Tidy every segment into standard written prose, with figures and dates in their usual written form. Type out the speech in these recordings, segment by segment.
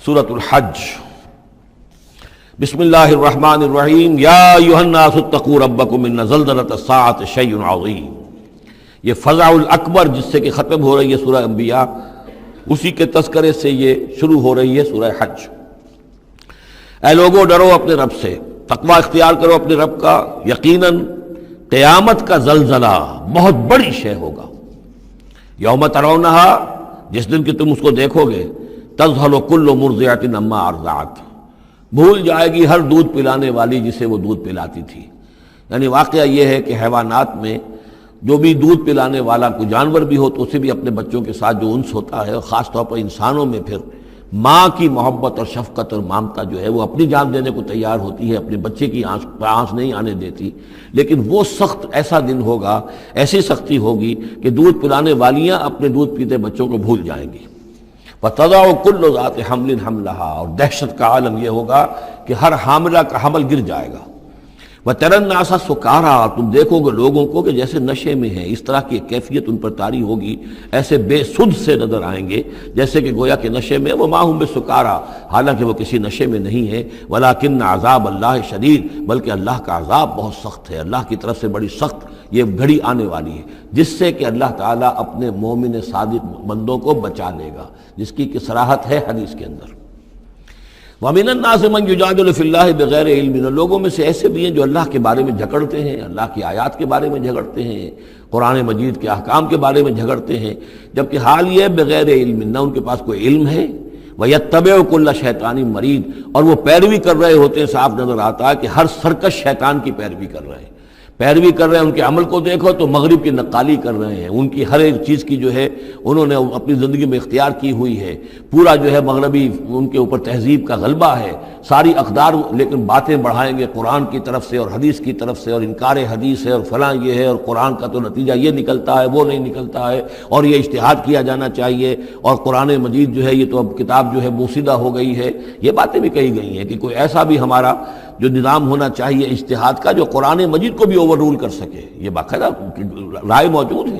سورۃ الحج۔ بسم اللہ الرحمن الرحیم۔ یا ایھا الناس اتقوا ربکم ان زلزلۃ الساعۃ شیء عظیم۔ یہ فزع الاکبر جس سے کہ ختم ہو رہی ہے سورہ انبیاء، اسی کے تذکرے سے یہ شروع ہو رہی ہے سورہ حج۔ اے لوگو ڈرو اپنے رب سے، تقوی اختیار کرو اپنے رب کا، یقیناً قیامت کا زلزلہ بہت بڑی شے ہوگا۔ یوم ترونہا، جس دن کہ تم اس کو دیکھو گے، تذہل کل مرضعۃ عما ارضعت، بھول جائے گی ہر دودھ پلانے والی جسے وہ دودھ پلاتی تھی۔ یعنی واقعہ یہ ہے کہ حیوانات میں جو بھی دودھ پلانے والا کوئی جانور بھی ہو تو اسے بھی اپنے بچوں کے ساتھ جو انس ہوتا ہے، اور خاص طور پر انسانوں میں پھر ماں کی محبت اور شفقت اور ممتا جو ہے وہ اپنی جان دینے کو تیار ہوتی ہے، اپنے بچے کی آنس نہیں آنے دیتی۔ لیکن وہ سخت ایسا دن ہوگا، ایسی سختی ہوگی کہ دودھ پلانے والیاں اپنے دودھ پیتے بچوں کو بھول جائیں گی۔ وَتَضَعُ كُلُّ ذَاتِ حَمْلٍ حَمْلَهَا، اور دہشت کا عالم یہ ہوگا کہ ہر حاملہ کا حمل گر جائے گا۔ وَتَرَى النَّاسَ سُكَارَىٰ، تم دیکھو گے لوگوں کو کہ جیسے نشے میں ہیں، اس طرح کی ایک کیفیت ان پر طاری ہوگی، ایسے بے سدھ سے نظر آئیں گے جیسے کہ گویا کہ نشے میں، وَمَا هُم بِسُكَارَىٰ، حالانکہ وہ کسی نشے میں نہیں ہے۔ وَلَٰكِنَّ عَذَابَ اللَّهِ شَدِيدٌ، بلکہ اللہ کا عذاب بہت سخت ہے، اللہ کی طرف سے بڑی سخت یہ گھڑی آنے والی ہے جس سے کہ اللہ تعالیٰ اپنے مومن صادق بندوں کو بچا لے گا، جس کی کہ صراحت ہے حدیث کے اندر۔ وَمِنَ النَّاسِ مَن يُجَادِلُ فِي اللَّهِ بِغَيْرِ عِلْمٍ، لوگوں میں سے ایسے بھی ہیں جو اللہ کے بارے میں جھگڑتے ہیں، اللہ کی آیات کے بارے میں جھگڑتے ہیں، قرآن مجید کے احکام کے بارے میں جھگڑتے ہیں، جبکہ حال یہ بغیر علم، نہ ان کے پاس کوئی علم ہے۔ وَيَتَّبِعُ كُلَّ شَيْطَانٍ مَرِيدٍ، اور وہ پیروی کر رہے ہوتے ہیں، صاف نظر آتا ہے کہ ہر سرکش شیطان کی پیروی کر رہے ہیں، ان کے عمل کو دیکھو تو مغرب کی نقالی کر رہے ہیں، ان کی ہر ایک چیز کی جو ہے انہوں نے اپنی زندگی میں اختیار کی ہوئی ہے، پورا جو ہے مغربی ان کے اوپر تہذیب کا غلبہ ہے، ساری اقدار، لیکن باتیں بڑھائیں گے قرآن کی طرف سے اور حدیث کی طرف سے، اور انکار حدیث ہے اور فلاں یہ ہے، اور قرآن کا تو نتیجہ یہ نکلتا ہے، وہ نہیں نکلتا ہے، اور یہ اجتہاد کیا جانا چاہیے، اور قرآن مجید جو ہے یہ تو اب کتاب جو ہے بوسیدہ ہو گئی ہے۔ یہ باتیں بھی کہی گئی ہیں کہ کوئی ایسا بھی ہمارا جو نظام ہونا چاہیے اجتہاد کا جو قرآن مجید کو بھی اوور رول کر سکے۔ یہ باقاعدہ رائے موجود ہے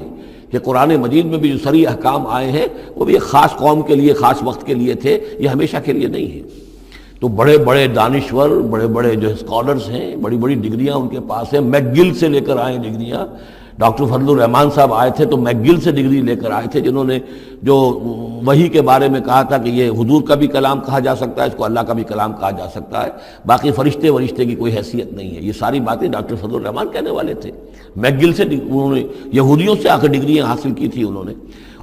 کہ قرآن مجید میں بھی جو صریح احکام آئے ہیں وہ بھی ایک خاص قوم کے لیے، خاص وقت کے لیے تھے، یہ ہمیشہ کے لیے نہیں ہے۔ تو بڑے بڑے دانشور، بڑے بڑے جو اسکالرز ہیں، بڑی بڑی ڈگریاں ان کے پاس ہیں، میک گل سے لے کر آئے ڈگریاں۔ ڈاکٹر فضل الرحمان صاحب آئے تھے تو میک گل سے ڈگری لے کر آئے تھے، جنہوں نے جو وحی کے بارے میں کہا تھا کہ یہ حضور کا بھی کلام کہا جا سکتا ہے، اس کو اللہ کا بھی کلام کہا جا سکتا ہے، باقی فرشتے کی کوئی حیثیت نہیں ہے۔ یہ ساری باتیں ڈاکٹر فضل الرحمان کہنے والے تھے۔ میک گل سے انہوں نے یہودیوں سے آ کر ڈگریاں حاصل کی تھی انہوں نے،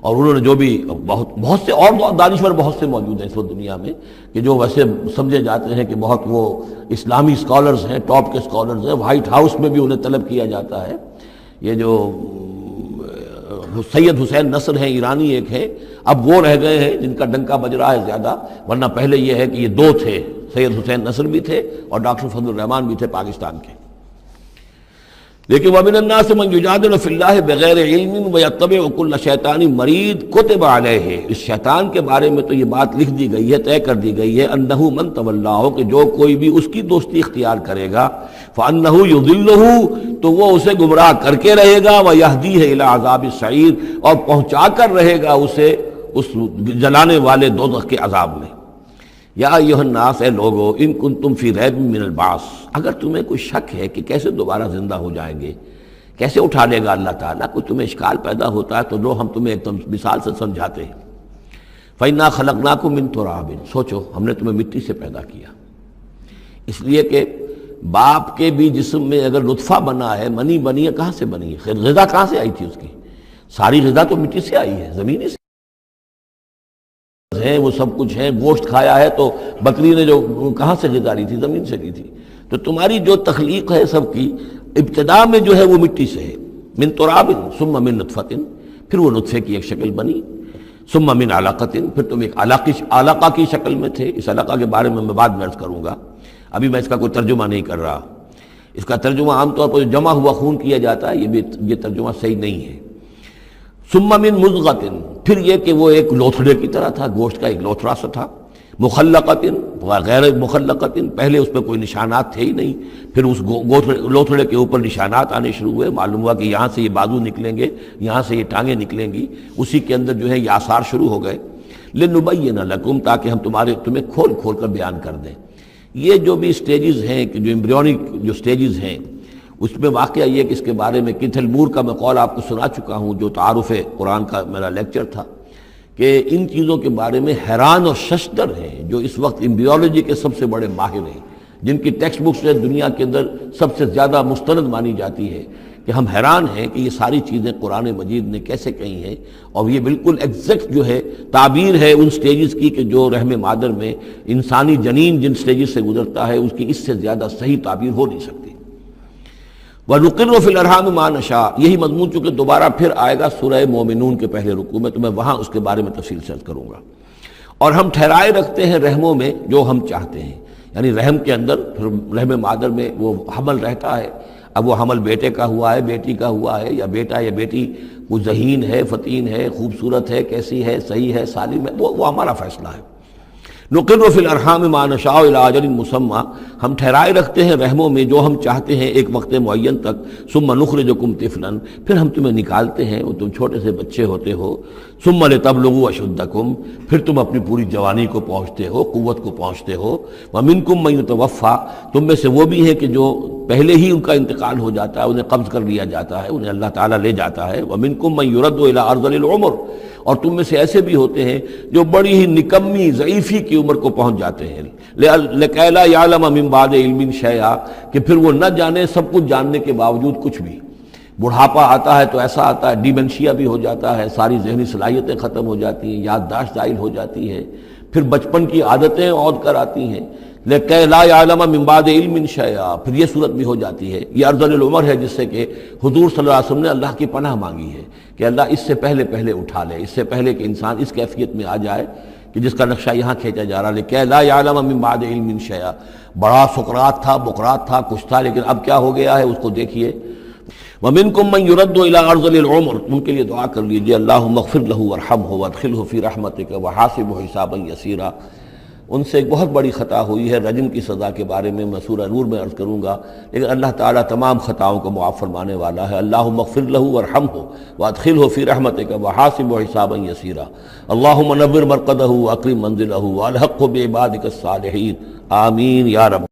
اور انہوں نے جو بھی بہت سے اور دانشور بہت سے موجود ہیں اس وقت دنیا میں کہ جو ویسے سمجھے جاتے ہیں کہ بہت وہ اسلامی اسکالرز ہیں، ٹاپ کے اسکالرز ہیں، وائٹ ہاؤس میں بھی انہیں طلب کیا جاتا ہے۔ یہ جو سید حسین نصر ہیں، ایرانی ایک ہیں، اب وہ رہ گئے ہیں جن کا ڈنکا بج رہا ہے زیادہ، ورنہ پہلے یہ ہے کہ یہ دو تھے، سید حسین نصر بھی تھے اور ڈاکٹر فضل الرحمان بھی تھے پاکستان کے۔ لیکن وَمِنَ النَّاسِ مَن يُجَادِلُ فِي اللَّهِ بِغَيْرِ عِلْمٍ وَيَتَّبِعُ كُلَّ شَيْطَانٍ مَرِيدٍ كُتِبَ عَلَيْهِ، اس شیطان کے بارے میں تو یہ بات لکھ دی گئی ہے، طے کر دی گئی ہے، أَنَّهُ مَن تَوَلَّاهُ، کہ جو کوئی بھی اس کی دوستی اختیار کرے گا، فَأَنَّهُ يُضِلُّهُ، تو وہ اسے گمراہ کر کے رہے گا، وَيَهْدِيهِ إِلَىٰ عَذَابِ السَّعِيرِ، اور پہنچا کر رہے گا اسے اس جلانے والے دوزخ کے عذاب میں۔ یا ایھا الناس، اے لوگو، ان کنتم فی ریب من البعث، اگر تمہیں کوئی شک ہے کہ کیسے دوبارہ زندہ ہو جائیں گے، کیسے اٹھا لے گا اللہ تعالیٰ، کوئی تمہیں اشکال پیدا ہوتا ہے تو لو ہم تمہیں ایک مثال سے سمجھاتے ہیں۔ فَإِنَّا خَلَقْنَاكُم مِّن تُرَابٍ، سوچو ہم نے تمہیں مٹی سے پیدا کیا، اس لیے کہ باپ کے بھی جسم میں اگر نطفہ بنا ہے، منی بنی ہے، کہاں سے بنی ہے؟ غذا کہاں سے آئی تھی اس کی؟ ساری غذا تو مٹی سے آئی ہے، زمین سے ہے، وہ سب کچھ ہے، گوشت کھایا ہے تو بکری نے جو کہاں سے غذا لی تھی؟ زمین سے لی تھی۔ تو تمہاری جو تخلیق ہے سب کی ابتدا میں جو ہے وہ مٹی سے ہے، من تراب ثم من نطفۃ، پھر وہ نطفے کی ایک شکل بنی، ثم من علقۃ، پھر تم ایک علقہ کی شکل میں تھے۔ اس علقہ کے بارے میں بعد میں عرض کروں گا، ابھی میں اس کا کوئی ترجمہ نہیں کر رہا۔ اس کا ترجمہ عام طور پر جمع ہوا خون کیا جاتا ہے، یہ ترجمہ صحیح نہیں ہے۔ ثم من مضغۃ، پھر یہ کہ وہ ایک لوتھڑے کی طرح تھا، گوشت کا ایک لوتھڑا سا تھا، مخلقۃ غیر مخلقۃ، پہلے اس پہ کوئی نشانات تھے ہی نہیں، پھر اس لوتھڑے کے اوپر نشانات آنے شروع ہوئے، معلوم ہوا کہ یہاں سے یہ بازو نکلیں گے، یہاں سے یہ ٹانگیں نکلیں گی، اسی کے اندر جو ہے یہ آثار شروع ہو گئے۔ لنبین لکم، تاکہ ہم تمہیں کھول کھول کر بیان کر دیں۔ یہ جو بھی سٹیجز ہیں کہ جو ایمبریونک جو سٹیجز ہیں، اس میں واقعہ یہ کہ اس کے بارے میں کیتھل مور کا میں قول آپ کو سنا چکا ہوں، جو تعارف قرآن کا میرا لیکچر تھا، کہ ان چیزوں کے بارے میں حیران اور ششدر ہیں جو اس وقت ایمبریولوجی کے سب سے بڑے ماہر ہیں، جن کی ٹیکسٹ بکس دنیا کے اندر سب سے زیادہ مستند مانی جاتی ہے، کہ ہم حیران ہیں کہ یہ ساری چیزیں قرآن مجید نے کیسے کہی ہیں، اور یہ بالکل ایگزیکٹ جو ہے تعبیر ہے ان سٹیجز کی کہ جو رحم مادر میں انسانی جنین جن سٹیجز سے گزرتا ہے اس کی اس سے زیادہ صحیح تعبیر ہو نہیں سکتی۔ وَنُقِرُّ فِي الْأَرْحَامِ مَا نَشَاءُ، یہی مضمون چونکہ دوبارہ پھر آئے گا سورہ مومنون کے پہلے رکوع میں، تو میں وہاں اس کے بارے میں تفصیل سے کروں گا۔ اور ہم ٹھہرائے رکھتے ہیں رحموں میں جو ہم چاہتے ہیں، یعنی رحم کے اندر رحم مادر میں وہ حمل رہتا ہے، اب وہ حمل بیٹے کا ہوا ہے، بیٹی کا ہوا ہے، یا بیٹا یا بیٹی وہ ذہین ہے، فتین ہے، خوبصورت ہے، کیسی ہے، صحیح ہے، سالم ہے، وہ ہمارا فیصلہ ہے۔ نقر فی الارحام ما نشاء الی اجل مسمى، ہم ٹھہرائے رکھتے ہیں رحموں میں جو ہم چاہتے ہیں ایک وقت معین تک، ثم نخرجکم طفلا، پھر ہم تمہیں نکالتے ہیں اور تم چھوٹے سے بچے ہوتے ہو، ثم لتبلغوا اشدکم، پھر تم اپنی پوری جوانی کو پہنچتے ہو، قوت کو پہنچتے ہو، ومنکم من یتوفی، تم میں سے وہ بھی ہیں کہ جو پہلے ہی ان کا انتقال ہو جاتا ہے، انہیں قبض کر لیا جاتا ہے، انہیں اللہ تعالیٰ لے جاتا ہے، ومنکم من یرد الی ارذل العمر، اور تم میں سے ایسے بھی ہوتے ہیں جو بڑی ہی نکمی ضعیفی کی عمر کو پہنچ جاتے ہیں، لِکَیْ لَا یعلم من بعد علم شیئا، کہ پھر وہ نہ جانے سب کچھ جاننے کے باوجود کچھ بھی۔ بڑھاپا آتا ہے تو ایسا آتا ہے، ڈیمنشیا بھی ہو جاتا ہے، ساری ذہنی صلاحیتیں ختم ہو جاتی ہیں، یادداشت زائل ہو جاتی ہے، پھر بچپن کی عادتیں عود کر آتی ہیں، لِکَیْ لَا یعلم من بعد علم شیئا، پھر یہ صورت بھی ہو جاتی ہے۔ یہ ارذل العمر ہے جس سے کہ حضور صلی اللہ علیہ وسلم نے اللہ کی پناہ مانگی ہے کہ اللہ اس سے پہلے اٹھا لے، اس سے پہلے کہ انسان اس کیفیت میں آ جائے کہ جس کا نقشہ یہاں کھینچا جا رہا ہے، لِکَیْ لَا یعلم من بعد علم شیئا۔ بڑا سقراط تھا، بقراط تھا، کچھ تھا، لیکن اب کیا ہو گیا ہے اس کو دیکھیے۔ وَمِنْكُمْ مَنْ يُرَدُّ إِلَىٰ أَرْذَلِ الْعُمُرِ، ان کے لیے دعا کر لیجیے، اللہم اغفر لہ وارحمہ وادخلہ فی رحمتک وحاسبہ حسابا یسیرا۔ ان سے ایک بہت بڑی خطا ہوئی ہے، رجم کی سزا کے بارے میں سورہ نور میں عرض کروں گا، لیکن اللہ تعالیٰ تمام خطاؤں کو معاف فرمانے والا ہے۔ اللہم اغفر لہ وارحمہ وادخلہ فی رحمتک وحاسبہ حسابا یسیرا۔ اللہم نور مرقدہ واکرم منزلہ والحقہ بعبادک الصالحین، آمین یا رب۔